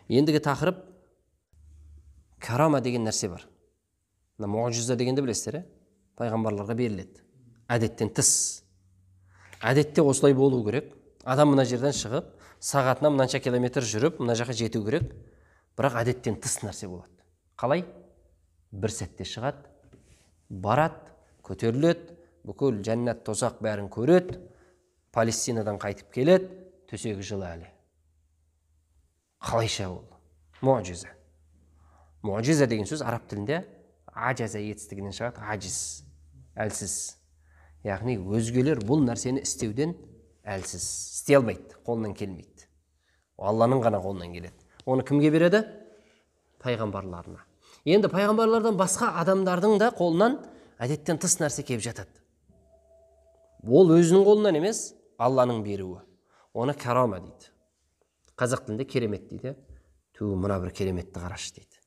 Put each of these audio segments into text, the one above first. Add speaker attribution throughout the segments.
Speaker 1: Ендігі тақырып карама деген нәрсе бар. Муъжиза дегенді білесіздер, пайғамбарларға беріледі. Әдеттен тыс. Әдетте осылай болу керек. Адам мына жерден шығып, сағатына мынанша километр жүріп, мына жаққа жету керек. Бірақ әдеттен тыс нәрсе болады. Қалай? Бір сәтте шығады, барады, көтеріледі, бүкіл жәннат тозақ бәрін көреді, Палестинадан қайтып келеді, төсегі жылы әлі. Қалайша ол? Муъжиза. Муъжиза деген сөз араб тілінде ажаза етістігінен шығады, ажиз, әлсіз. Яғни өзгелер бұл нәрсені істеуден әлсіз, істей алмайды, қолынан келмейді. Алланың ғана қолынан келеді. Оны кімге береді? Пайғамбарларына. Енді пайғамбарлардан басқа адамдардың да қолынан әдеттен тыс нәрсе келіп жатады. Ол өзінің қолынан емес, Алланың беруі. Оны карама дейді. Қазақ тілінде керемет дейді. Мына бір кереметті қарашы дейді.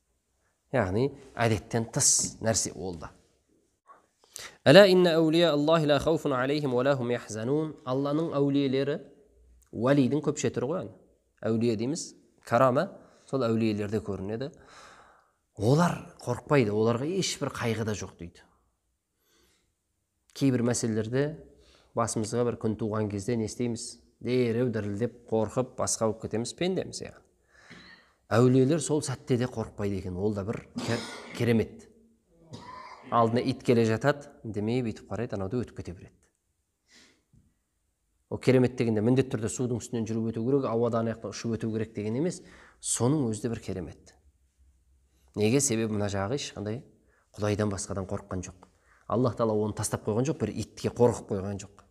Speaker 1: Яғни әдеттен тыс нәрсе олда. Әла инна әулия Аллахи ла хауфун алейхим ва ла хум яхзанун. Алланың әулиелері, уәлидің көпше түрі ғой. Әулие дейміз, карама сол әулиелерде көрінеді. Олар қорқпайды, оларға ешбір қайғы да жоқ дейді. Кейбір мәселелерде басымызға бір күн туған кезде не істейміз? Дереу дірілдеп, қорқып, басқа болып кетеміз, пендеміз. Әулиелер сол сәтте де қорқпайды екен, ол да бір керемет. Алдына ит келе жатады, демей бүйтіп қарайды, анауды өтіп кете береді. О керемет дегенде міндетті түрде судың үстінен жүріп өту керек, ауадан аяқтан ұшып өту керек деген емес, соның өзі де бір керемет. Неге? Себебі мына жағы ешқандай Құдайдан басқадан қорыққан жоқ. Аллах Тағала оны тастап қойған жоқ, бір итке қорқып қойған жоқ.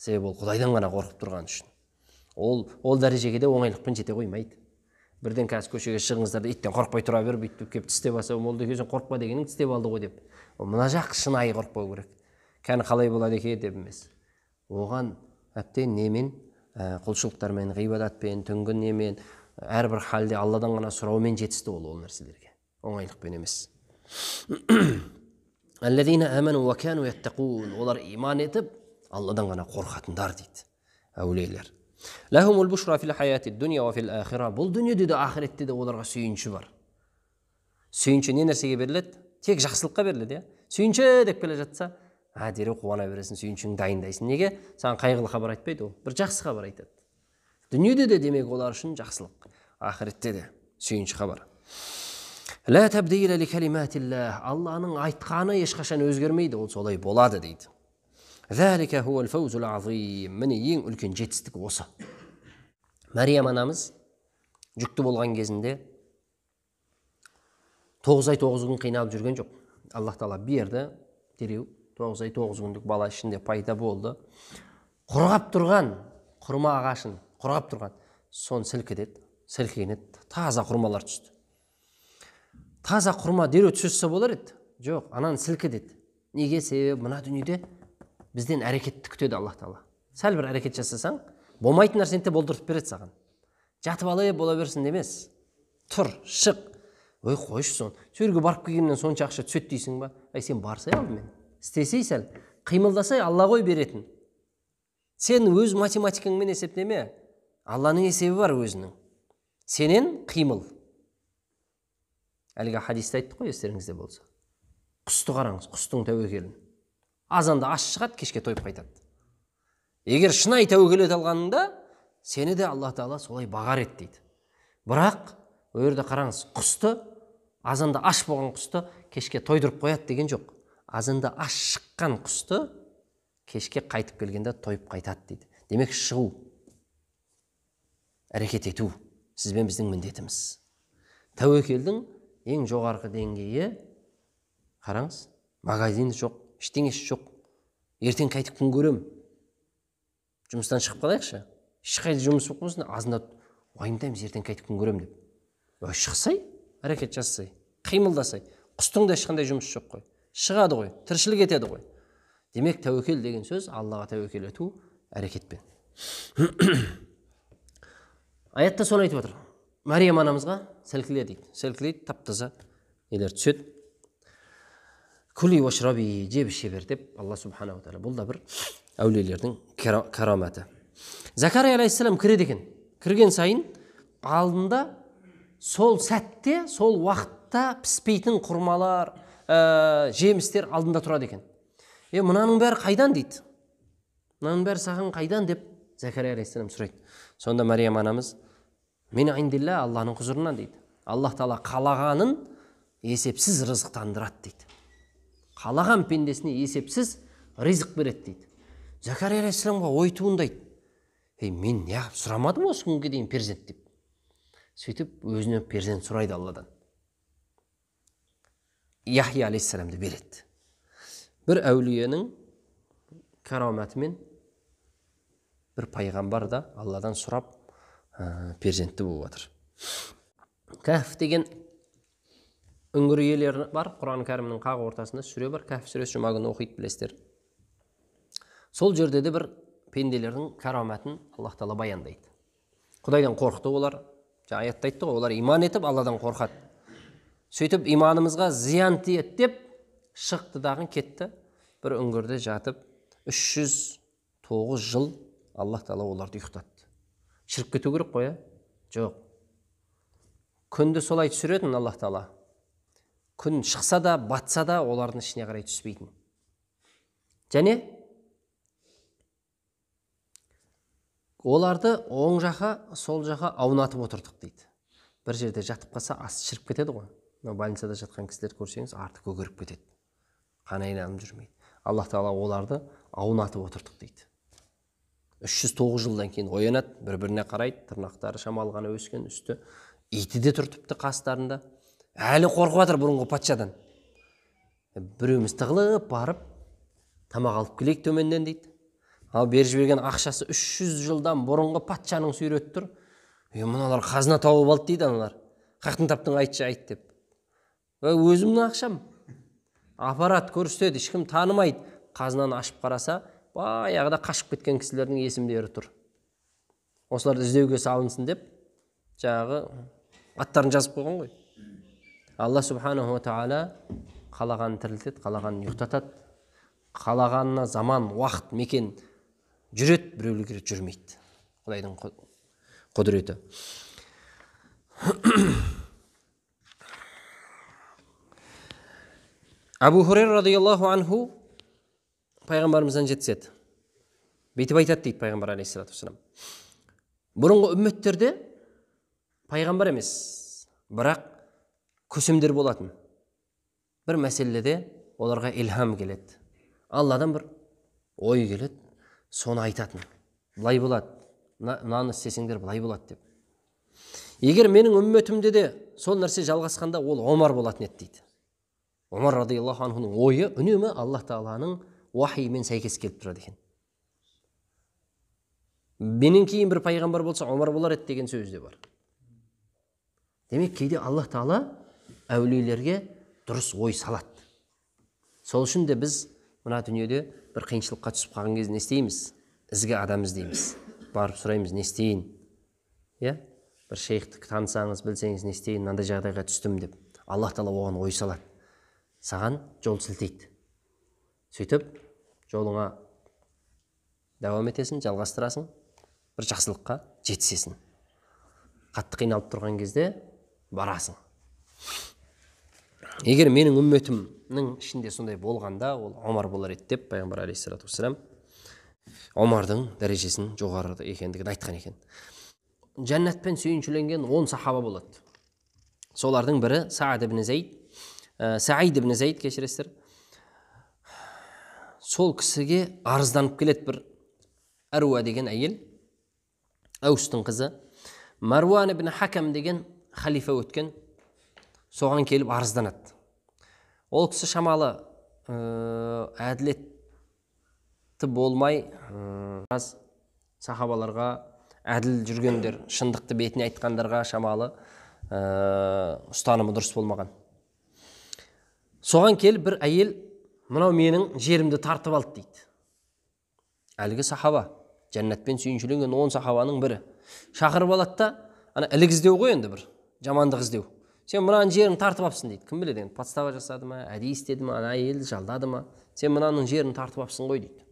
Speaker 1: Себебі ол Құдайдан ғана қорқып тұрған үшін. Ол дәрежеге де оңайлықпен жете қоймайды. Бірден қазір көшеге шығыңыздар да иттен қорықпай тұра бер, бүйтіп келіп тістеп алса, ол деген қорықпа дегенің тістеп алды ғой деп. Мына жақ шынайы қорықпау керек. Кәні қалай болады екен деп емес. Оған әбден немен, құлшылықтармен, ғибадатпен, түнгі немен, әрбір халде Алладан ғана сұраумен жетісті ол нәрселерге. Оңайлықпен емес. Аллазина аману ва кану яттақун. Олар иман етіп, Алладан ғана қорқатындар дейді. Әулиелер. Лахумул бушра фил хаяти дуния ва фил ахира. Бұл дүниеде де ахиретте де оларға сүйінші бар. Сүйінші не нәрсеге беріледі? Тек жақсылыққа беріледі, Сүйінші деп келе жатса, дереу қуана бересің, сүйіншіңді дайындайсың. Неге? Саған қайғылы хабар айтпайды ол. Бір жақсы хабар айтады. Дүниеде де демек олар үшін жақсылық. Ахиретте де сүйінші хабар. Ла табдила ли калиматиллах. Алланың айтқаны ешқашан өзгермейді, ол солай болады дейді. Залика хуал фаузул азим. Міне ең үлкен жетістік осы. Мариям анамыз жүкті болған кезінде 9 ай 9 күн қиналып жүрген жоқ. Аллах Тағала берді, дереу 9 ай 9 күндік бала ішінде пайда болды. Құрғап тұрған құрма ағашын, құрғап тұрған, соны сілкідеді, сілкенеді, таза құрмалар түсті. Таза құрма дереу түссе болар еді? Жоқ, ананы сілкідеді. Неге? Себебі мына дүниеде бізден әрекетті күтеді Аллах Тағала. Сәл бір әрекет жасасаң, болмайтын нәрсені де болдыртып береді саған. Жатып алып бола берсін демес. Тұр, шық. Ой, қойшы сон. Сөйерге барып келгеннен сонша ақша түсет дейсің ба? Сен барсай алдымен. Істесей сәл, қимылдасай Алла ғой беретін. Сен өз математикаңмен есептеме. Алланың есебі бар өзінің. Сенен қимыл. Әлгі хадисте айттық қой, естеріңізде болса. Құсты қараңыз, құстың тәуекелін. Азанда аш шығады, кешке тойып қайтады. Егер шынайы тәуекел ете алғаныңда, сені де Алла Тағала солай бағар ет дейді. Бірақ өрді қараңыз, құсты, азанда аш болған құсты кешке тойдырып қояды деген жоқ. Азанда аш шыққан құсты кешке қайтып келгенде тойып қайтады дейді. Демек шығу, әрекет ету сізбен біздің міндетіміз. Тәуекелдің ең жоғарғы деңгейі, қараңыз, магазин жоқ, ештеңесі жоқ. Ертең қайтып күн көрем. Жұмыстан шығып қалайықшы. Ешқайда жұмыс болып болсын, азында уайымдаймыз, ертең қайтып күн көрем деп. Шықсай, әрекет жасасай, қимылдасай. Құстың да ешқандай жұмыс жоқ қой. Шығады ғой, тіршілік етеді ғой. Демек тәуекел деген сөз Аллаға тәуекел ету әрекетпен. Аятта соны айтып отыр. Мариям анамызға сәлкіле дейді. Сәлкілейді, таптаза нелер түседі. Күли уашраби, жеп іше бер деп Алла субханаху тағала. Бұл да бір әулиелердің караматы. Закария алейхиссалам кіреді екен. Кірген сайын алдында сол сәтте, сол уақытта піспейтін құрмалар, жемістер алдында тұрады екен. Мынаның бәрі қайдан дейді? Мынаның бәрі саған қайдан деп Закария алейхиссалам сұрайды. Сонда Мариям анамыз, мен индилла, Аллахның құзырынан дейді. Аллах Тағала қалағанын есепсіз рызықтандырады дейді. Қалаған пендесіне есепсіз ризық береді дейді. Закария алейхиссаламға ой туындайды. Мен неғып сұрамадым осы күнге дейін перзент деп. Сөйтіп өзіне перзент сұрайды Алладан. Яхия алейхиссаламды береді. Бір әулиенің караматымен бір пайғамбар да Алладан сұрап перзентті болып отыр. Кәһф деген үңгір иелері бар, Құран кәрімнің қақ ортасында сүре бар, Кәһф сүресі, жұма күні оқиды, білесіздер. Сол жерде де бір пенделердің караматын Аллах Тағала баяндайды. Құдайдан қорықты олар, аятта айтты ғой, олар иман етіп Алладан қорқады. Сөйтіп иманымызға зиян тиеді деп шықты дағы кетті. Бір үңгірде жатып 309 жыл Аллах Тағала оларды ұйықтатты. Шіріп кету керек қой, жоқ. Күнді солай түсіретін Аллах Тағала. Күн шықса да, батса да олардың ішіне қарай түспейтін. Және оларды оң жаққа, сол жаққа аунатып отырдық дейді. Бір жерде жатып қалса, асты шіріп кетеді ғой. Больницада жатқан кісілер көрсеңіз, арты көгеріп кетеді. Қан айналып жүрмейді. Аллах Тағала оларды аунатып отырдық дейді. 309 жылдан кейін оянады, бір-біріне қарайды, тырнақтары шамалы ғана өскен, үсті иті де тұр тіпті қастарында. Әлі қорқып жатыр бұрынғы патшадан. Біреуміз тығылып барып, тамақ алып келейік төменнен дейді. Ал беріп жіберген ақшасы 300 жылдан бұрынғы патшаның сүйретіп тұр. Мыналар қазына тауып алды дейді аналар. Қақтың таптың айтшы айт деп. Өзімнің ақшам. Аппарат көрсетеді, ешкім танымайды. Қазынаны ашып қараса, баяғыда қашып кеткен кісілердің есімдері тұр. Осыларды іздеуге салынсын деп, жағы аттарын жазып қойған ғой. Алла субханаху ва тағала қалағанын тірілтеді, қалағанын ұйықтатады. Қалағанына заман, уақыт, мекен жүреді, біреулер жүрмейді. Құдайдың құдіреті. Абу Хурайра радиаллаху анху пайғамбарымыздан жеткізеді. Бүйтіп айтады дейді пайғамбар алейхиссалату вассалам. Бұрынғы үмметтерде пайғамбар емес, бірақ көсемдер болатын. Бір мәселеде оларға илхам келеді. Алладан бір ой келеді, соны айтатын. Бұлай болады, мынаны істесеңдер бұлай болады деп. Егер менің үмметімде де сол нәрсе жалғасқанда, ол Омар болатын еді дейді. Омар радиаллаху анхуның ойы үнемі Аллах Тағаланың уахимен сәйкес келіп тұрады екен. Менен кейін бір пайғамбар болса, Омар болар еді деген сөз де бар. Демек, кейде Аллах Тағала әулиелерге дұрыс ой салады. Сол үшін де біз мына дүниеде бір қиыншылыққа түсіп қалған кезде не істейміз? Ізгі адам іздейміз. Барып сұраймыз, не істейін? Бір шейхті танысаңыз, білсеңіз, не істейін? Мынандай жағдайға түстім деп. Аллах Тағала оған ой салады. Саған жол сілтейді. Сөйтіп, жолыңа давам етесің, жалғастырасың, бір жақсылыққа жетсесің. Қатты қиналып тұрған кезде барасың. Егер менің үмметімнің ішінде сондай болғанда, ол Омар болар еді деп пайғамбар алейхиссалату вассалам Омардың дәрежесінің жоғары екендігін айтқан екен. Жәннатпен сүйіншіленген 10 сахаба болады. Солардың бірі Саид ибн Зайд, кешіресіздер. Сол кісіге арызданып келеді бір Әруа деген әйел, Әустің қызы. Марван ибн Хакам деген халифа өткен, соған келіп арызданады. Ол кісі шамалы әділетті болмай, сахабаларға әділ жүргендер, шындықты бетіне айтқандарға шамалы ұстанымы дұрыс болмаған. Соған келіп бір әйел, мынау менің жерімді тартып алды дейді. Әлгі сахаба, жәннатпен сүйіншіленген 10 сахабаның бірі. Шақырып алады да, ілік іздеу ғой енді бір, жамандық іздеу. Сен мынаның жерін тартып алыпсың дейді. Кім біледі, подстава жасады ма, әдейі істеді ма, әйелді жалдады ма? Сен мынаның жерін тартып алыпсың ғой дейді.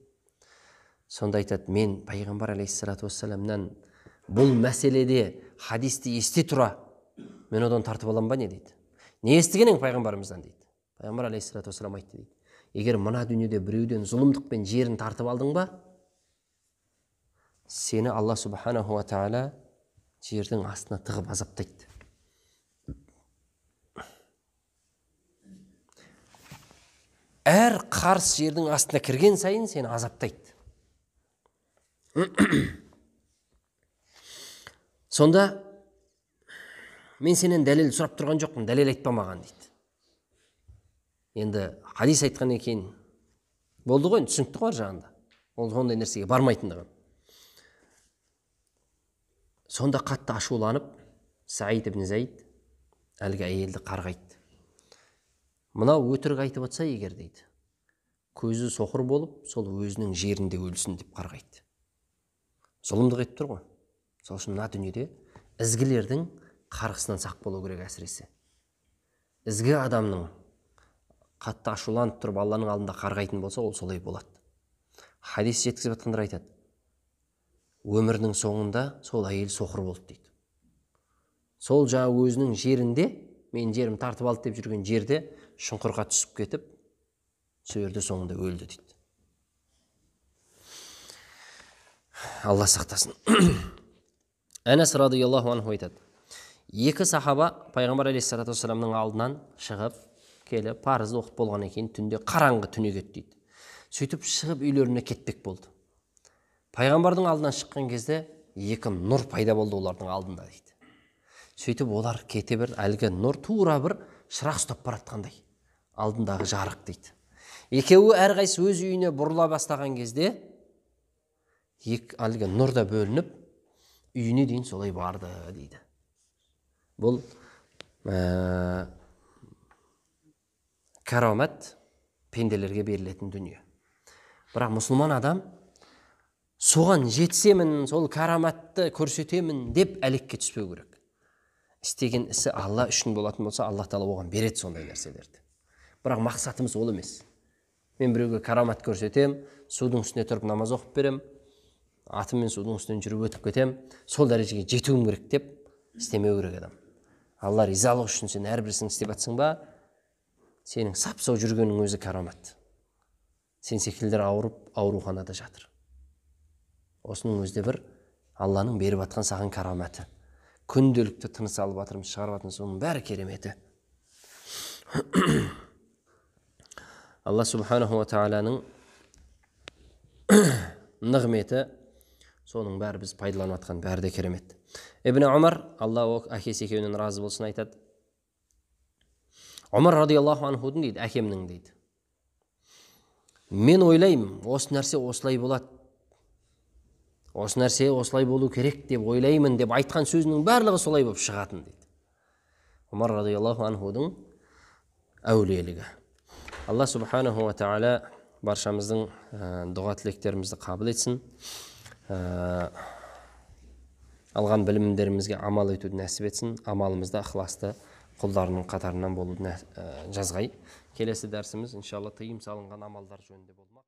Speaker 1: Сонда айтады, мен пайғамбар алейхиссалату вассаламнан бұл мәселеде хадисті ести тұра, мен одан тартып аламын ба не дейді. Не естіген ең пайғамбарымыздан дейді. Пайғамбар алейхиссалату вассалам айтты дейді. Егер мына дүниеде біреуден зұлымдықпен жерін тартып алдың ба, сені Алла субханаху ва тағала жердің астына тығып азаптайды. Әр қарс жердің астына кірген сайын сені азаптайды. Сонда мен сенен дәлел сұрап тұрған жоқпын, дәлел айтпа маған дейді. Енді хадис айтқаннан кейін болды ғой, түсінікті ғой жағында. Ол ондай нәрсеге бармайтындығын. Сонда қатты ашуланып, Саид ибн Зайд әлгі әйелді қарғайды. Мынау өтірік айтып отса егер дейді, көзі соқыр болып, сол өзінің жерінде өлсін деп қарғайды. Зұлымдық етіп тұр ғой. Сол үшін мына дүниеде ізгілердің қарғысынан сақ болу керек әсіресе. Ізгі адамның қатты ашуланып тұрып Алланың алдында қарғайтын болса, ол солай болады. Хадис жеткізіп жатқандар айтады. Өмірінің соңында сол әйел соқыр болды дейді. Сол жаңа өзінің жерінде, мен жерім тартып алды деп жүрген жерде шұңқырға түсіп кетіп, сол жерде соңында өлді дейді. Алла сақтасын. Әнәс радиаллаху анху айтады. Екі сахаба пайғамбар алейхиссалату вассаламның алдынан шығып, келіп, парызды оқып болғаннан кейін түнде қараңғы түнек еді дейді. Сөйтіп шығып үйлеріне кетпек болды. Пайғамбардың алдынан шыққан кезде екі нұр пайда болды олардың алдында дейді. Сөйтіп олар кете бір, әлгі нұр тура бір шырақ ұстап баратқандай. Алдындағы жарық дейді. Екеуі әрқайсысы өз үйіне бұрыла бастаған кезде әлгі нұр да бөлініп, үйіне дейін солай барды дейді. Бұл карамат пенделерге берілетін дүние. Бірақ мұсылман адам соған жетсемін, сол караматты көрсетемін деп әлекке түспеу керек. Істеген ісі Алла үшін болатын болса, Алла Тағала оған береді сондай нәрселерді. Бірақ мақсатымыз ол емес. Мен біреуге карамат көрсетем, судың үстіне тұрып намаз оқып берем, атыммен судың үстінен жүріп өтіп кетем, сол дәрежеге жетуім керек деп істемеу керек адам. Алла ризалық үшін сен әрбірісін істеп жатсың ба, сенің сап-сау жүргенің өзі карамат. Сен секілдер ауырып, ауруханада жатыр. Осының өзде бір Алланың беріп жатқан саған караматы. Күнделікті тыныс алып жатырмыз, шығарып жатырмыз, оның бәрі кереметі. Алла субханаху ва тағаланың нығметі, соның бәрі біз пайдаланып жатқан бәрі де керемет. Ибн Умар, Алла әкесі екеуінен разы болсын, айтады. Умар радиаллаху анхудың дейді, әкемнің дейді. Мен ойлаймын, осы нәрсе осылай болады. Осы нәрсе осылай болу керек деп ойлаймын деп айтқан сөзінің барлығы солай болып шығатын дейді. Умар радиаллаху анхудың әулиелігі. Алла субханаху ва тағала баршамыздың дұға тілектерімізді қабыл етсін. Алған білімдерімізге амал етуді нәсіп етсін. Амалымызда ықыласты құлдарының қатарынан болуды жазғай. Келесі дәрсіміз иншалла тыйым салынған амалдар жөнінде болмақ.